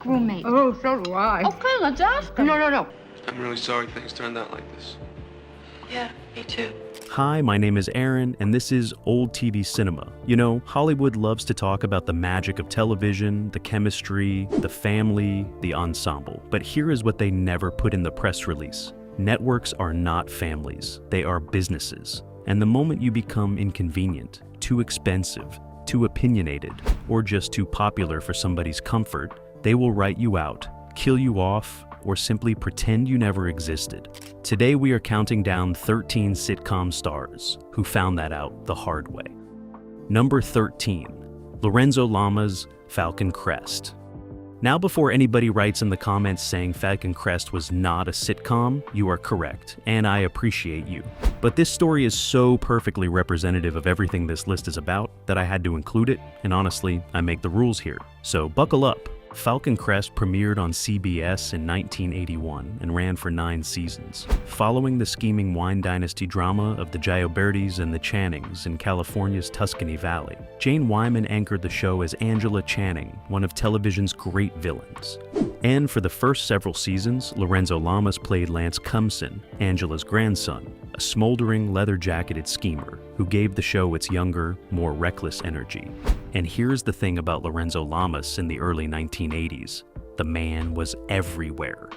roommate. Oh, so do I. Okay, let's ask him. No. I'm really sorry things turned out like this. Yeah, me too. Hi, my name is Aaron, and this is Old TV Cinema. You know, Hollywood loves to talk about the magic of television, the chemistry, the family, the ensemble. But here is what they never put in the press release. Networks are not families, they are businesses. And the moment you become inconvenient, too expensive, too opinionated, or just too popular for somebody's comfort, they will write you out, kill you off, or simply pretend you never existed. Today we are counting down 13 sitcom stars who found that out the hard way. Number 13, Lorenzo Lamas' Falcon Crest. Now before anybody writes in the comments saying Falcon Crest was not a sitcom, you are correct, and I appreciate you. But this story is so perfectly representative of everything this list is about that I had to include it, and honestly, I make the rules here. So buckle up. Falcon Crest premiered on CBS in 1981 and ran for 9 seasons, following the scheming wine dynasty drama of the Giobertis and the Channings in California's Tuscany Valley. Jane Wyman anchored the show as Angela Channing, one of television's great villains. And for the first several seasons, Lorenzo Lamas played Lance Cumson, Angela's grandson, a smoldering, leather-jacketed schemer who gave the show its younger, more reckless energy. And here's the thing about Lorenzo Lamas in the early 1980s. The man was everywhere.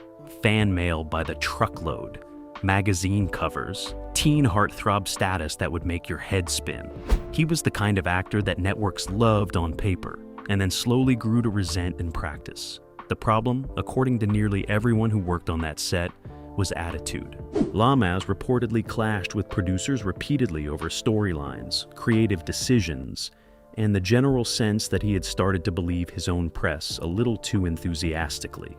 Fan mail by the truckload, magazine covers, teen heartthrob status that would make your head spin. He was the kind of actor that networks loved on paper, and then slowly grew to resent in practice. The problem, according to nearly everyone who worked on that set, was attitude. Lamas reportedly clashed with producers repeatedly over storylines, creative decisions, and the general sense that he had started to believe his own press a little too enthusiastically.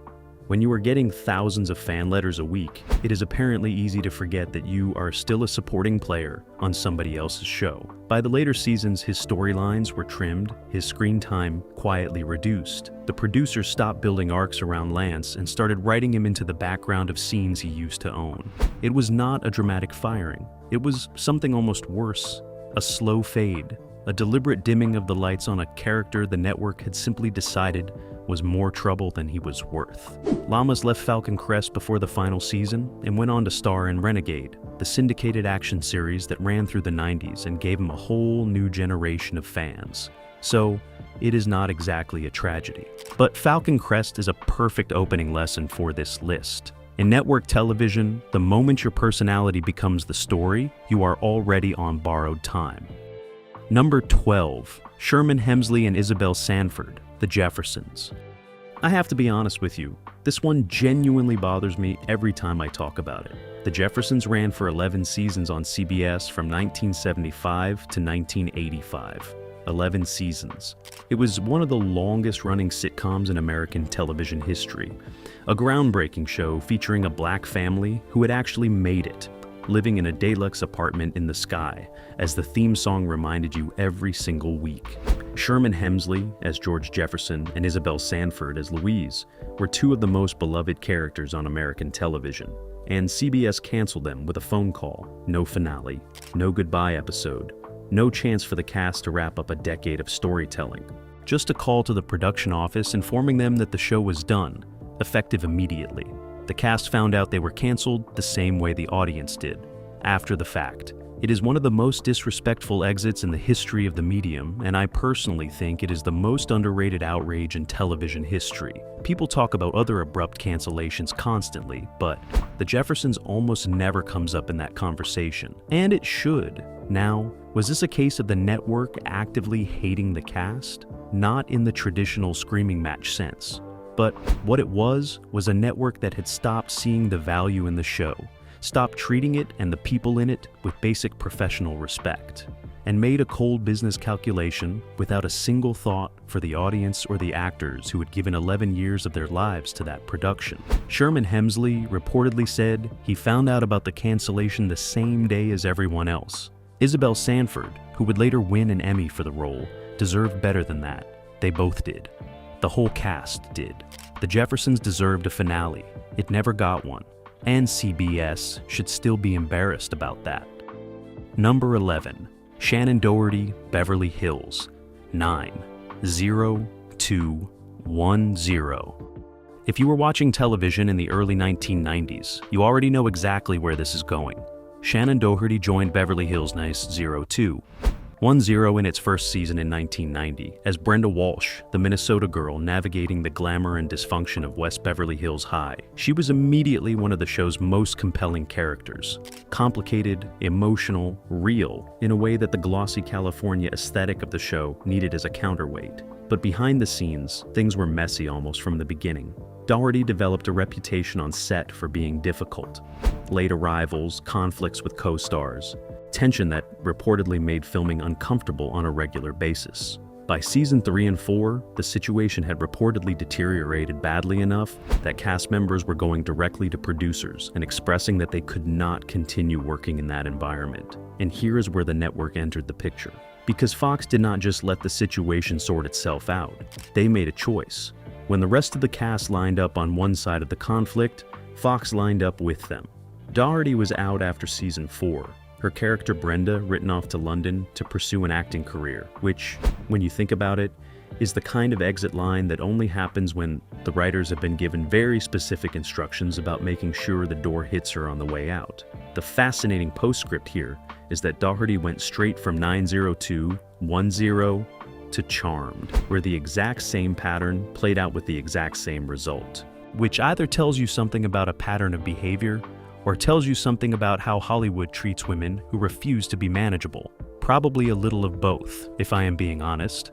When you are getting thousands of fan letters a week, it is apparently easy to forget that you are still a supporting player on somebody else's show. By the later seasons, his storylines were trimmed, his screen time quietly reduced. The producers stopped building arcs around Lance and started writing him into the background of scenes he used to own. It was not a dramatic firing. It was something almost worse, a slow fade, a deliberate dimming of the lights on a character the network had simply decided was more trouble than he was worth. Lamas left Falcon Crest before the final season and went on to star in Renegade, the syndicated action series that ran through the 90s and gave him a whole new generation of fans. So, it is not exactly a tragedy. But Falcon Crest is a perfect opening lesson for this list. In network television, the moment your personality becomes the story, you are already on borrowed time. Number 12, Sherman Hemsley and Isabel Sanford, The Jeffersons. I have to be honest with you, this one genuinely bothers me every time I talk about it. The Jeffersons ran for 11 seasons on CBS from 1975 to 1985. 11 seasons. It was one of the longest running sitcoms in American television history. A groundbreaking show featuring a black family who had actually made it, living in a deluxe apartment in the sky, as the theme song reminded you every single week. Sherman Hemsley as George Jefferson and Isabel Sanford as Louise were two of the most beloved characters on American television, and CBS canceled them with a phone call, no finale, no goodbye episode, no chance for the cast to wrap up a decade of storytelling. Just a call to the production office informing them that the show was done, effective immediately. The cast found out they were canceled the same way the audience did, after the fact. It is one of the most disrespectful exits in the history of the medium, and I personally think it is the most underrated outrage in television history. People talk about other abrupt cancellations constantly, but The Jeffersons almost never comes up in that conversation. And it should. Now, was this a case of the network actively hating the cast? Not in the traditional screaming match sense. But what it was a network that had stopped seeing the value in the show, stopped treating it and the people in it with basic professional respect, and made a cold business calculation without a single thought for the audience or the actors who had given 11 years of their lives to that production. Sherman Hemsley reportedly said he found out about the cancellation the same day as everyone else. Isabel Sanford, who would later win an Emmy for the role, deserved better than that. They both did. The whole cast did. The Jeffersons deserved a finale. It never got one. And CBS should still be embarrassed about that. Number 11, Shannen Doherty, Beverly Hills, 90210. If you were watching television in the early 1990s, you already know exactly where this is going. Shannen Doherty joined Beverly Hills 90210 in its first season in 1990 as Brenda Walsh, the Minnesota girl navigating the glamour and dysfunction of West Beverly Hills High. She was immediately one of the show's most compelling characters. Complicated, emotional, real, in a way that the glossy California aesthetic of the show needed as a counterweight. But behind the scenes, things were messy almost from the beginning. Doherty developed a reputation on set for being difficult. Late arrivals, conflicts with co-stars, tension that reportedly made filming uncomfortable on a regular basis. By season 3 and 4, the situation had reportedly deteriorated badly enough that cast members were going directly to producers and expressing that they could not continue working in that environment. And here is where the network entered the picture. Because Foxx did not just let the situation sort itself out, they made a choice. When the rest of the cast lined up on one side of the conflict, Foxx lined up with them. Doherty was out after season 4. Her character Brenda written off to London to pursue an acting career, which, when you think about it, is the kind of exit line that only happens when the writers have been given very specific instructions about making sure the door hits her on the way out. The fascinating postscript here is that Doherty went straight from 90210 to Charmed, where the exact same pattern played out with the exact same result, which either tells you something about a pattern of behavior or tells you something about how Hollywood treats women who refuse to be manageable. Probably a little of both, if I am being honest.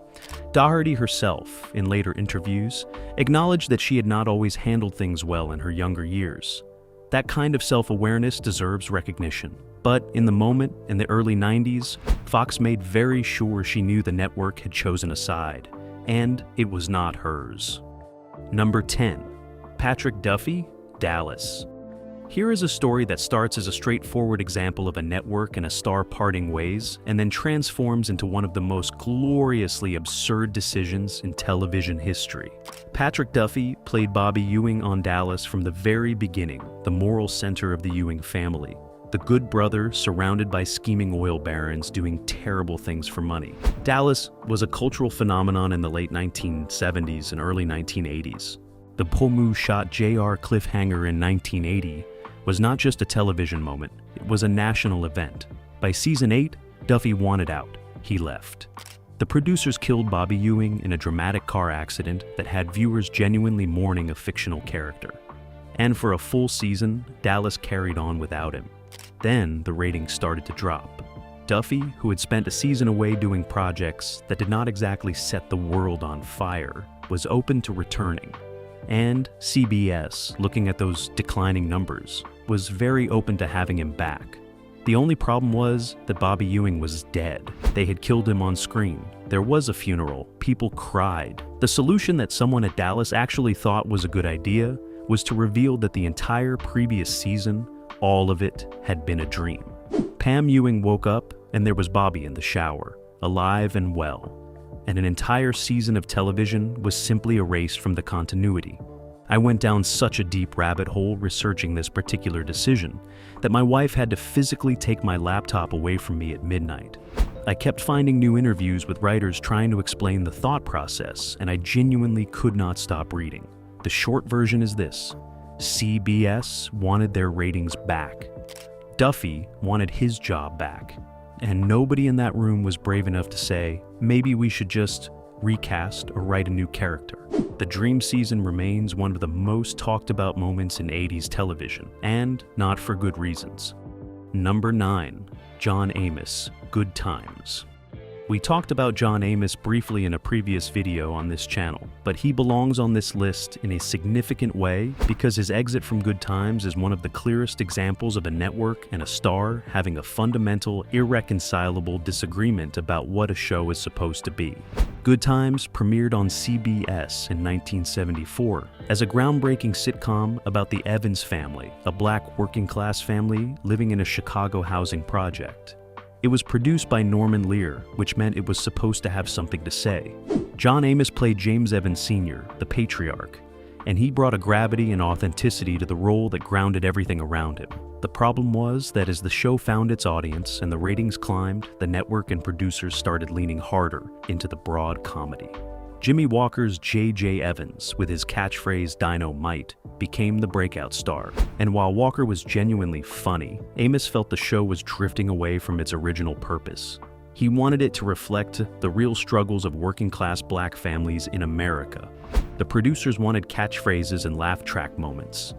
Doherty herself, in later interviews, acknowledged that she had not always handled things well in her younger years. That kind of self-awareness deserves recognition. But in the moment, in the early 90s, Foxx made very sure she knew the network had chosen a side, and it was not hers. Number 10. Patrick Duffy, Dallas. Here is a story that starts as a straightforward example of a network and a star parting ways, and then transforms into one of the most gloriously absurd decisions in television history. Patrick Duffy played Bobby Ewing on Dallas from the very beginning, the moral center of the Ewing family. The good brother surrounded by scheming oil barons doing terrible things for money. Dallas was a cultural phenomenon in the late 1970s and early 1980s. The Pomu shot JR cliffhanger in 1980 was not just a television moment, it was a national event. By season 8, Duffy wanted out. He left. The producers killed Bobby Ewing in a dramatic car accident that had viewers genuinely mourning a fictional character. And for a full season, Dallas carried on without him. Then the ratings started to drop. Duffy, who had spent a season away doing projects that did not exactly set the world on fire, was open to returning. And CBS, looking at those declining numbers, was very open to having him back. The only problem was that Bobby Ewing was dead. They had killed him on screen. There was a funeral. People cried. The solution that someone at Dallas actually thought was a good idea was to reveal that the entire previous season, all of it, had been a dream. Pam Ewing woke up and there was Bobby in the shower, alive and well. And an entire season of television was simply erased from the continuity. I went down such a deep rabbit hole researching this particular decision that my wife had to physically take my laptop away from me at midnight. I kept finding new interviews with writers trying to explain the thought process, and I genuinely could not stop reading. The short version is this: CBS wanted their ratings back. Duffy wanted his job back. And nobody in that room was brave enough to say, maybe we should just recast or write a new character. The dream season remains one of the most talked about moments in 80s television, and not for good reasons. Number 9. John Amos, Good Times. We talked about John Amos briefly in a previous video on this channel, but he belongs on this list in a significant way because his exit from Good Times is one of the clearest examples of a network and a star having a fundamental, irreconcilable disagreement about what a show is supposed to be. Good Times premiered on CBS in 1974 as a groundbreaking sitcom about the Evans family, a black working-class family living in a Chicago housing project. It was produced by Norman Lear, which meant it was supposed to have something to say. John Amos played James Evans Sr., the patriarch, and he brought a gravity and authenticity to the role that grounded everything around him. The problem was that as the show found its audience and the ratings climbed, the network and producers started leaning harder into the broad comedy. Jimmy Walker's J.J. Evans, with his catchphrase Dynamite, became the breakout star. And while Walker was genuinely funny, Amos felt the show was drifting away from its original purpose. He wanted it to reflect the real struggles of working-class black families in America. The producers wanted catchphrases and laugh track moments.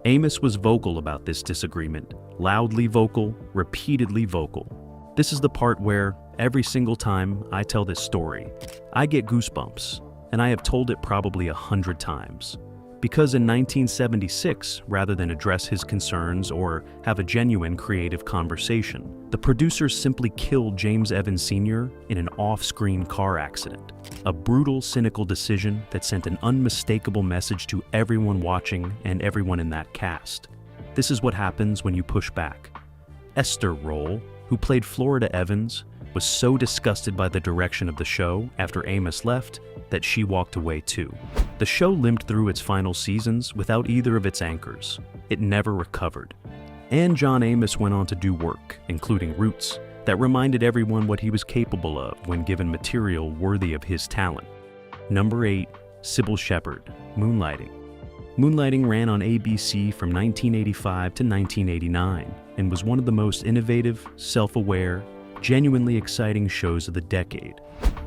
Amos was vocal about this disagreement, loudly vocal, repeatedly vocal. This is the part where, every single time I tell this story, I get goosebumps, and I have told it probably 100 times. Because in 1976, rather than address his concerns or have a genuine creative conversation, the producers simply killed James Evans Sr. in an off-screen car accident. A brutal, cynical decision that sent an unmistakable message to everyone watching and everyone in that cast. This is what happens when you push back. Esther Roll, who played Florida Evans, was so disgusted by the direction of the show after Amos left that she walked away too. The show limped through its final seasons without either of its anchors. It never recovered. And John Amos went on to do work, including Roots, that reminded everyone what he was capable of when given material worthy of his talent. Number 8. Sybil Shepherd, Moonlighting. Moonlighting ran on ABC from 1985 to 1989 and was one of the most innovative, self-aware, genuinely exciting shows of the decade.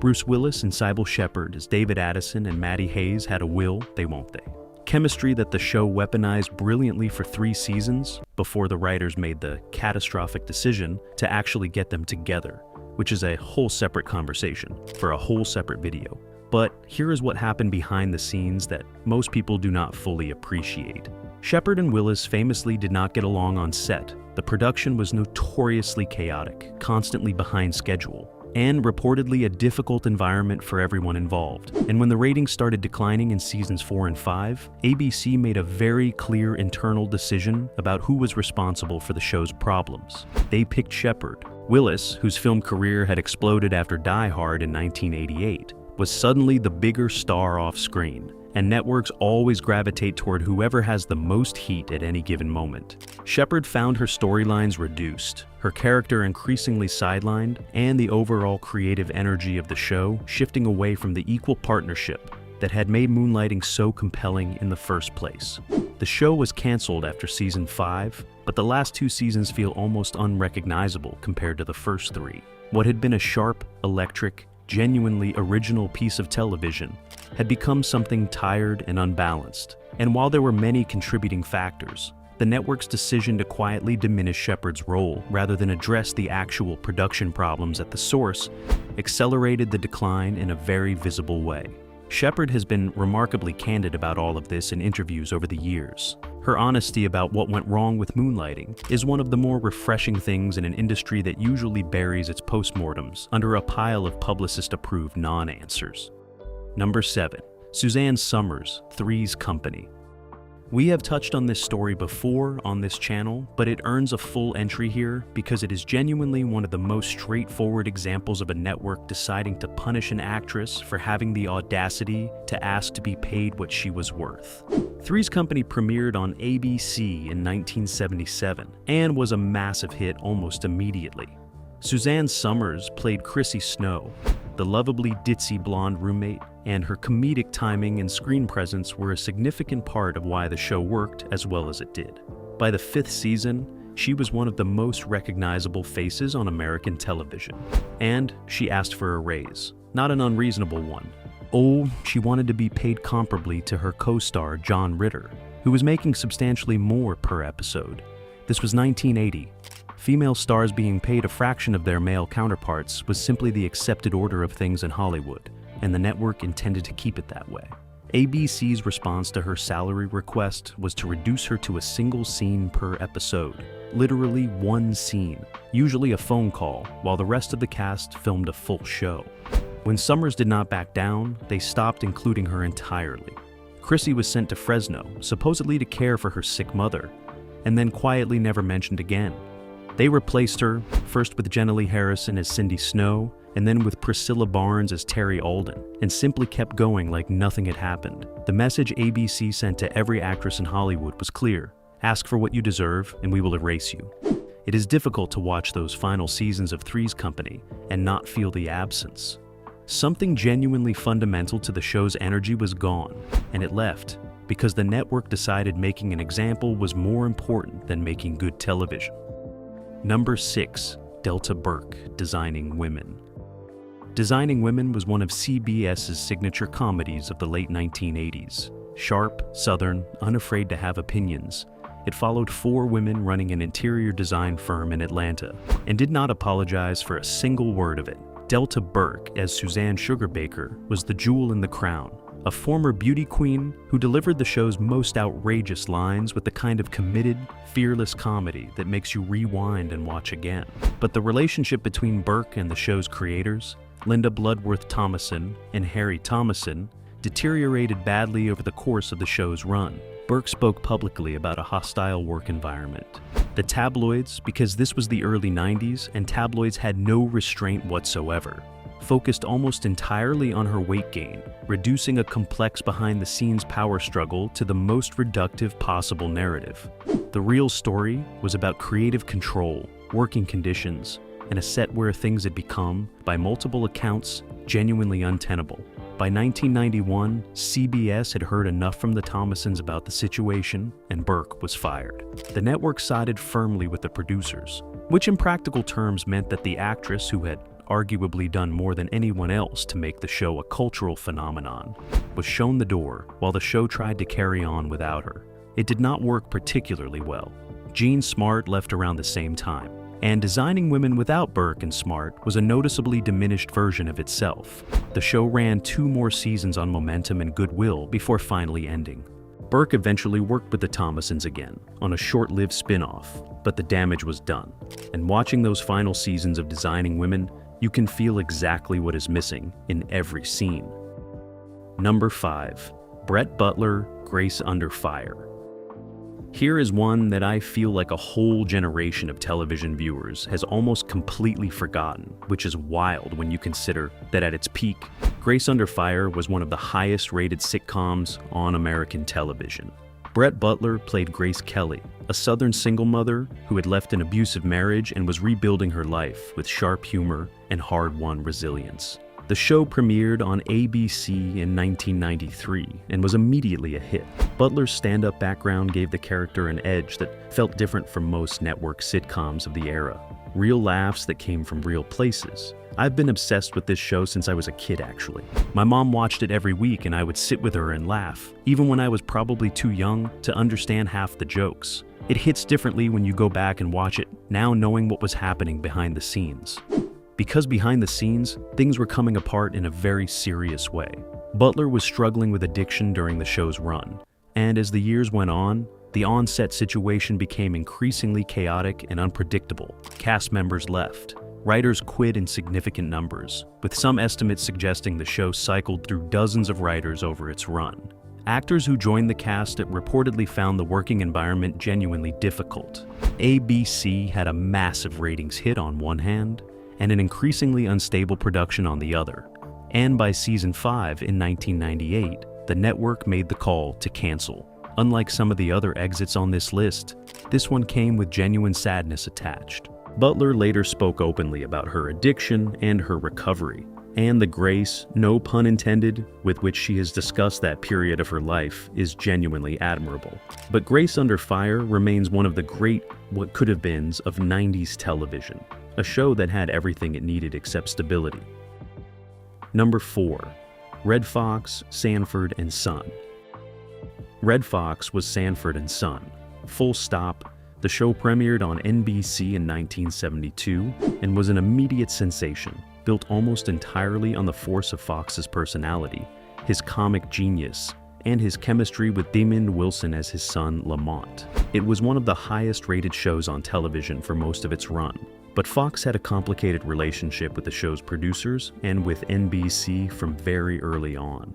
Bruce Willis and Sybil Shepherd as David Addison and Maddie Hayes had a will they won't they. Chemistry that the show weaponized brilliantly for 3 seasons before the writers made the catastrophic decision to actually get them together, which is a whole separate conversation for a whole separate video. But here is what happened behind the scenes that most people do not fully appreciate. Shepherd and Willis famously did not get along on set. The production was notoriously chaotic, constantly behind schedule, and reportedly a difficult environment for everyone involved. And when the ratings started declining in seasons 4 and 5, ABC made a very clear internal decision about who was responsible for the show's problems. They picked Shepherd. Willis, whose film career had exploded after Die Hard in 1988, was suddenly the bigger star off-screen, and networks always gravitate toward whoever has the most heat at any given moment. Shepherd found her storylines reduced, her character increasingly sidelined, and the overall creative energy of the show shifting away from the equal partnership that had made Moonlighting so compelling in the first place. The show was canceled after season 5, but the last 2 seasons feel almost unrecognizable compared to the first 3. What had been a sharp, electric, genuinely original piece of television had become something tired and unbalanced. And while there were many contributing factors, the network's decision to quietly diminish Shepherd's role rather than address the actual production problems at the source accelerated the decline in a very visible way. Shepherd has been remarkably candid about all of this in interviews over the years. Her honesty about what went wrong with Moonlighting is one of the more refreshing things in an industry that usually buries its postmortems under a pile of publicist-approved non-answers. Number 7. Suzanne Somers, Three's Company. We have touched on this story before on this channel, but it earns a full entry here because it is genuinely one of the most straightforward examples of a network deciding to punish an actress for having the audacity to ask to be paid what she was worth. Three's Company premiered on ABC in 1977 and was a massive hit almost immediately. Suzanne Somers played Chrissy Snow, the lovably ditzy blonde roommate, and her comedic timing and screen presence were a significant part of why the show worked as well as it did. By the 5th season, she was one of the most recognizable faces on American television. And she asked for a raise, not an unreasonable one. Oh, she wanted to be paid comparably to her co-star John Ritter, who was making substantially more per episode. This was 1980. Female stars being paid a fraction of their male counterparts was simply the accepted order of things in Hollywood, and the network intended to keep it that way. ABC's response to her salary request was to reduce her to a single scene per episode, literally one scene, usually a phone call, while the rest of the cast filmed a full show. When Somers did not back down, they stopped including her entirely. Chrissy was sent to Fresno, supposedly to care for her sick mother, and then quietly never mentioned again. They replaced her, first with Jenna Lee Harrison as Cindy Snow, and then with Priscilla Barnes as Terry Alden, and simply kept going like nothing had happened. The message ABC sent to every actress in Hollywood was clear: ask for what you deserve, and we will erase you. It is difficult to watch those final seasons of Three's Company and not feel the absence. something genuinely fundamental to the show's energy was gone, and it left because the network decided making an example was more important than making good television. Number 6. Delta Burke, Designing Women. Designing Women was one of CBS's signature comedies of the late 1980s. Sharp, southern, unafraid to have opinions, it followed 4 women running an interior design firm in Atlanta, and did not apologize for a single word of it. Delta Burke, as Suzanne Sugarbaker, was the jewel in the crown, a former beauty queen who delivered the show's most outrageous lines with the kind of committed, fearless comedy that makes you rewind and watch again. But the relationship between Burke and the show's creators, Linda Bloodworth Thomason and Harry Thomason, deteriorated badly over the course of the show's run. Burke spoke publicly about a hostile work environment. The tabloids, because this was the early 90s and tabloids had no restraint whatsoever, focused almost entirely on her weight gain, reducing a complex behind-the-scenes power struggle to the most reductive possible narrative. The real story was about creative control, working conditions, and a set where things had become, by multiple accounts, genuinely untenable. By 1991, CBS had heard enough from the Thomasons about the situation, and Burke was fired. The network sided firmly with the producers, which in practical terms meant that the actress who had arguably done more than anyone else to make the show a cultural phenomenon, was shown the door while the show tried to carry on without her. It did not work particularly well. Jean Smart left around the same time, and Designing Women without Burke and Smart was a noticeably diminished version of itself. The show ran 2 more seasons on momentum and goodwill before finally ending. Burke eventually worked with the Thomasons again on a short-lived spin-off, but the damage was done. And watching those final seasons of Designing Women, you can feel exactly what is missing in every scene. Number 5. Brett Butler, Grace Under Fire. Here is one that I feel like a whole generation of television viewers has almost completely forgotten, which is wild when you consider that at its peak, Grace Under Fire was one of the highest-rated sitcoms on American television. Brett Butler played Grace Kelly, a Southern single mother who had left an abusive marriage and was rebuilding her life with sharp humor and hard-won resilience. The show premiered on ABC in 1993 and was immediately a hit. Butler's stand-up background gave the character an edge that felt different from most network sitcoms of the era. Real laughs that came from real places. I've been obsessed with this show since I was a kid, actually. My mom watched it every week and I would sit with her and laugh, even when I was probably too young to understand half the jokes. It hits differently when you go back and watch it, now knowing what was happening behind the scenes. Because behind the scenes, things were coming apart in a very serious way. Butler was struggling with addiction during the show's run, and as the years went on, the on-set situation became increasingly chaotic and unpredictable. Cast members left. Writers quit in significant numbers, with some estimates suggesting the show cycled through dozens of writers over its run. Actors who joined the cast reportedly found the working environment genuinely difficult. ABC had a massive ratings hit on one hand, and an increasingly unstable production on the other. And by season 5 in 1998, the network made the call to cancel. Unlike some of the other exits on this list, this one came with genuine sadness attached. Butler later spoke openly about her addiction and her recovery, and the grace, no pun intended, with which she has discussed that period of her life is genuinely admirable. But Grace Under Fire remains one of the great what could have beens of 90s television, a show that had everything it needed except stability. Number 4. Red Fox, Sanford and Son. Red Fox was Sanford and Son. Full stop. The show premiered on NBC in 1972 and was an immediate sensation, built almost entirely on the force of Foxx's personality, his comic genius, and his chemistry with Damon Wilson as his son Lamont. It was one of the highest-rated shows on television for most of its run, but Foxx had a complicated relationship with the show's producers and with NBC from very early on.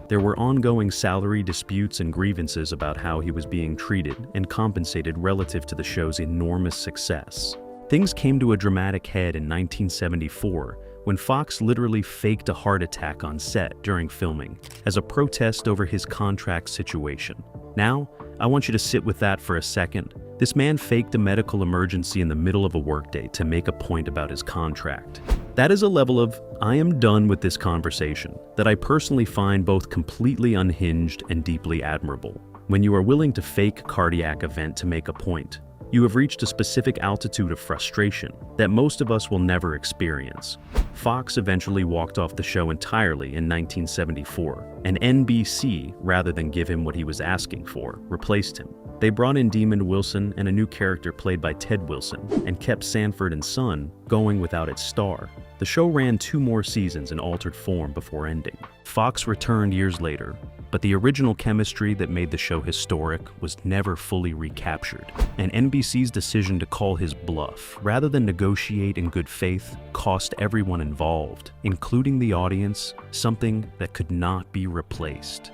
There were ongoing salary disputes and grievances about how he was being treated and compensated relative to the show's enormous success. Things came to a dramatic head in 1974 when Foxx literally faked a heart attack on set during filming as a protest over his contract situation. Now, I want you to sit with that for a second. This man faked a medical emergency in the middle of a workday to make a point about his contract. That is a level of, I am done with this conversation, that I personally find both completely unhinged and deeply admirable. When you are willing to fake cardiac event to make a point, you have reached a specific altitude of frustration that most of us will never experience. Foxx eventually walked off the show entirely in 1974, and NBC, rather than give him what he was asking for, replaced him. They brought in Demond Wilson and a new character played by Ted Wilson, and kept Sanford and Son going without its star. The show ran 2 more seasons in altered form before ending. Foxx returned years later, but the original chemistry that made the show historic was never fully recaptured, and NBC's decision to call his bluff, rather than negotiate in good faith, cost everyone involved, including the audience, something that could not be replaced.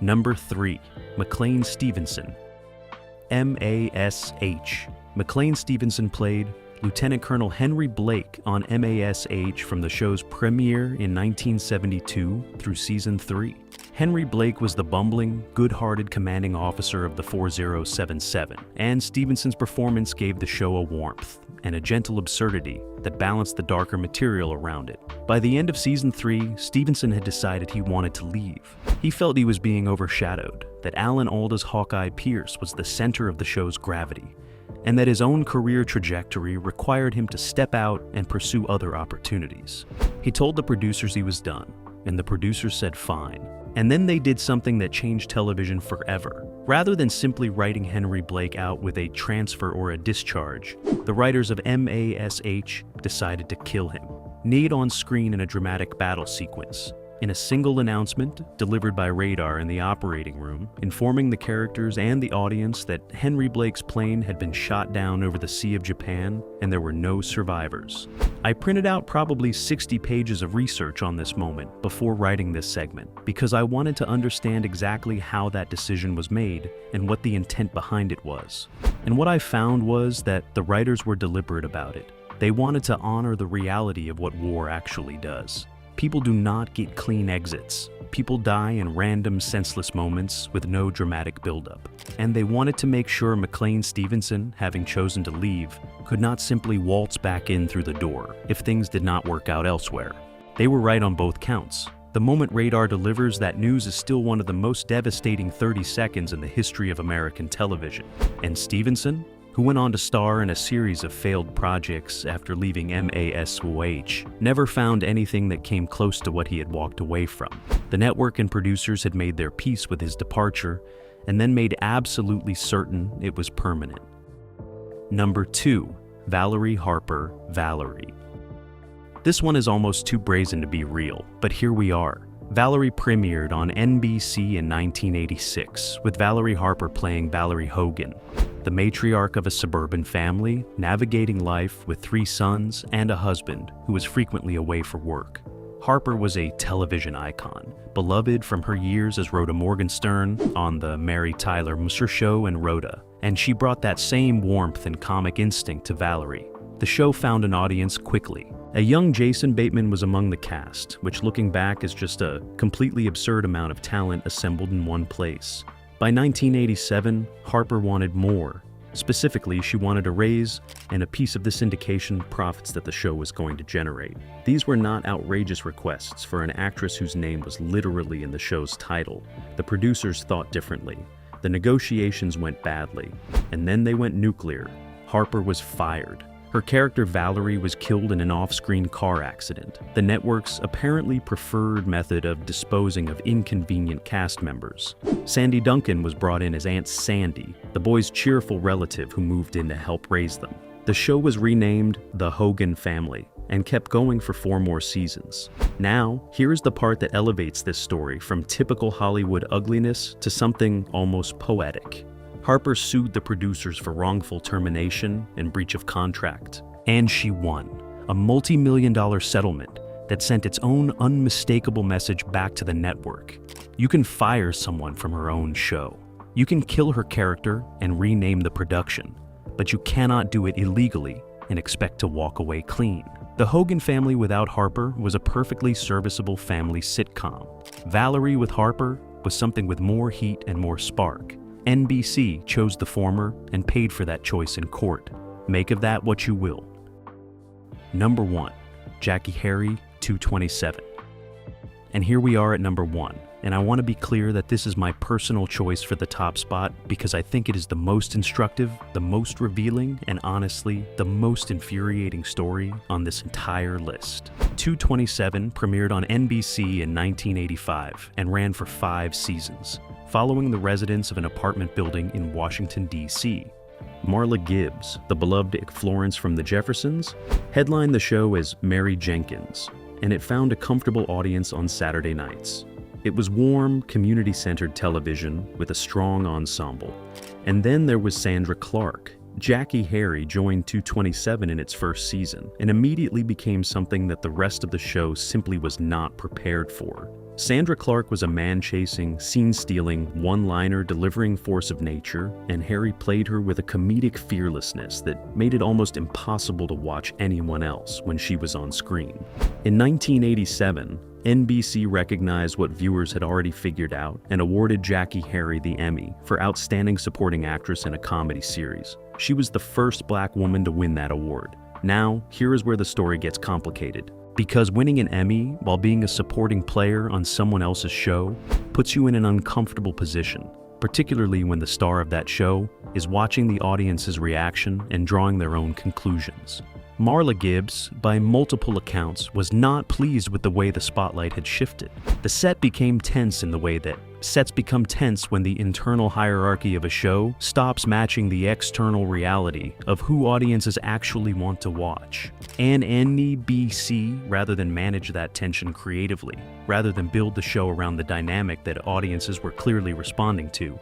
Number 3. McLean Stevenson. MASH. McLean Stevenson played Lieutenant Colonel Henry Blake on MASH from the show's premiere in 1972 through season 3. Henry Blake was the bumbling, good-hearted commanding officer of the 4077, and Stevenson's performance gave the show a warmth and a gentle absurdity that balanced the darker material around it. By the end of season 3, Stevenson had decided he wanted to leave. He felt he was being overshadowed, that Alan Alda's Hawkeye Pierce was the center of the show's gravity, and that his own career trajectory required him to step out and pursue other opportunities. He told the producers he was done, and the producers said fine. And then they did something that changed television forever. Rather than simply writing Henry Blake out with a transfer or a discharge, the writers of MASH decided to kill him, kneed on screen in a dramatic battle sequence. In a single announcement delivered by radar in the operating room, informing the characters and the audience that Henry Blake's plane had been shot down over the Sea of Japan and there were no survivors. I printed out probably 60 pages of research on this moment before writing this segment because I wanted to understand exactly how that decision was made and what the intent behind it was. And what I found was that the writers were deliberate about it. They wanted to honor the reality of what war actually does. People do not get clean exits. People die in random, senseless moments with no dramatic buildup. And they wanted to make sure McLean Stevenson, having chosen to leave, could not simply waltz back in through the door if things did not work out elsewhere. They were right on both counts. The moment radar delivers that news is still one of the most devastating 30 seconds in the history of American television. And Stevenson, who went on to star in a series of failed projects after leaving MASH, never found anything that came close to what he had walked away from. The network and producers had made their peace with his departure, and then made absolutely certain it was permanent. Number 2. Valerie Harper, Valerie. This one is almost too brazen to be real, but here we are. Valerie premiered on NBC in 1986, with Valerie Harper playing Valerie Hogan, the matriarch of a suburban family, navigating life with 3 sons and a husband who was frequently away for work. Harper was a television icon, beloved from her years as Rhoda Morgenstern on The Mary Tyler Moore Show and Rhoda, and she brought that same warmth and comic instinct to Valerie. The show found an audience quickly. A young Jason Bateman was among the cast, which looking back is just a completely absurd amount of talent assembled in one place. By 1987, Harper wanted more. Specifically, she wanted a raise and a piece of the syndication profits that the show was going to generate. These were not outrageous requests for an actress whose name was literally in the show's title. The producers thought differently. The negotiations went badly, and then they went nuclear. Harper was fired. Her character Valerie was killed in an off-screen car accident, the network's apparently preferred method of disposing of inconvenient cast members. Sandy Duncan was brought in as Aunt Sandy, the boys' cheerful relative who moved in to help raise them. The show was renamed The Hogan Family and kept going for 4 more seasons. Now, here's the part that elevates this story from typical Hollywood ugliness to something almost poetic. Harper sued the producers for wrongful termination and breach of contract, and she won a multi-million-dollar settlement that sent its own unmistakable message back to the network. You can fire someone from her own show. You can kill her character and rename the production, but you cannot do it illegally and expect to walk away clean. The Hogan Family without Harper was a perfectly serviceable family sitcom. Valerie with Harper was something with more heat and more spark. NBC chose the former and paid for that choice in court. Make of that what you will. Number 1. Jackie Harry, 227. And here we are at number 1. And I want to be clear that this is my personal choice for the top spot because I think it is the most instructive, the most revealing, and honestly, the most infuriating story on this entire list. 227 premiered on NBC in 1985 and ran for 5 seasons, following the residents of an apartment building in Washington, D.C. Marla Gibbs, the beloved Florence from the Jeffersons, headlined the show as Mary Jenkins, and it found a comfortable audience on Saturday nights. It was warm, community-centered television with a strong ensemble. And then there was Sandra Clark. Jackie Harry joined 227 in its first season and immediately became something that the rest of the show simply was not prepared for. Sandra Clark was a man-chasing, scene-stealing, one-liner delivering force of nature, and Harry played her with a comedic fearlessness that made it almost impossible to watch anyone else when she was on screen. In 1987, NBC recognized what viewers had already figured out and awarded Jackie Harry the Emmy for Outstanding Supporting Actress in a Comedy Series. She was the first Black woman to win that award. Now, here is where the story gets complicated. Because winning an Emmy while being a supporting player on someone else's show puts you in an uncomfortable position, particularly when the star of that show is watching the audience's reaction and drawing their own conclusions. Marla Gibbs, by multiple accounts, was not pleased with the way the spotlight had shifted. The set became tense in the way that sets become tense when the internal hierarchy of a show stops matching the external reality of who audiences actually want to watch. And NBC, rather than manage that tension creatively, rather than build the show around the dynamic that audiences were clearly responding to,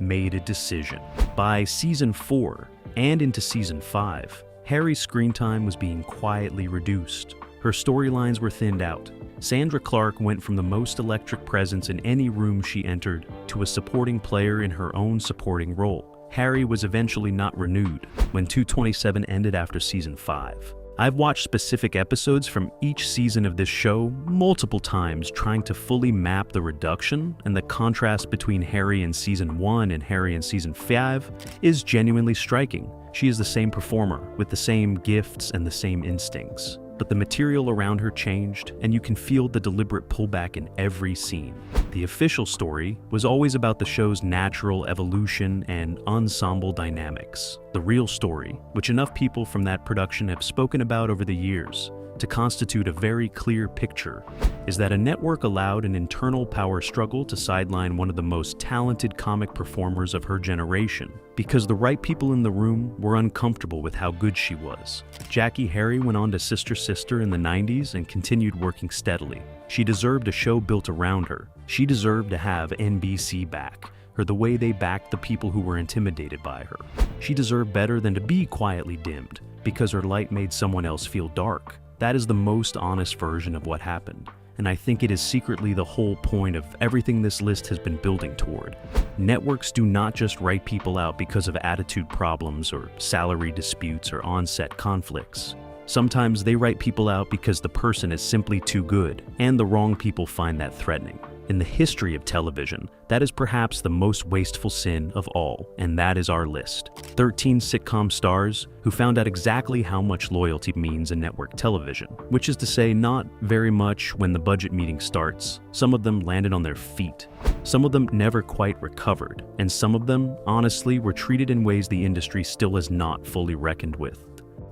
made a decision. By season 4 and into season 5, Harry's screen time was being quietly reduced. Her storylines were thinned out. Sandra Clark went from the most electric presence in any room she entered to a supporting player in her own supporting role. Harry was eventually not renewed when 227 ended after season 5. I've watched specific episodes from each season of this show multiple times trying to fully map the reduction, and the contrast between Harry in season 1 and Harry in season 5 is genuinely striking. She is the same performer, with the same gifts and the same instincts. But the material around her changed, and you can feel the deliberate pullback in every scene. The official story was always about the show's natural evolution and ensemble dynamics. The real story, which enough people from that production have spoken about over the years to constitute a very clear picture, is that a network allowed an internal power struggle to sideline one of the most talented comic performers of her generation, because the right people in the room were uncomfortable with how good she was. Jackie Harry went on to Sister Sister in the 90s and continued working steadily. She deserved a show built around her. She deserved to have NBC back her the way they backed the people who were intimidated by her. She deserved better than to be quietly dimmed because her light made someone else feel dark. That is the most honest version of what happened, and I think it is secretly the whole point of everything this list has been building toward. Networks do not just write people out because of attitude problems or salary disputes or on-set conflicts. Sometimes they write people out because the person is simply too good, and the wrong people find that threatening. In the history of television, that is perhaps the most wasteful sin of all, and that is our list. 13 sitcom stars who found out exactly how much loyalty means in network television, which is to say not very much when the budget meeting starts. Some of them landed on their feet. Some of them never quite recovered, and some of them, honestly, were treated in ways the industry still has not fully reckoned with.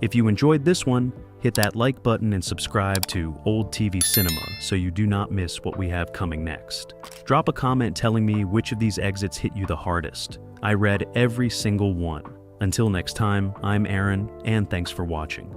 If you enjoyed this one, hit that like button and subscribe to Old TV Cinema so you do not miss what we have coming next. Drop a comment telling me which of these exits hit you the hardest. I read every single one. Until next time, I'm Aaron, and thanks for watching.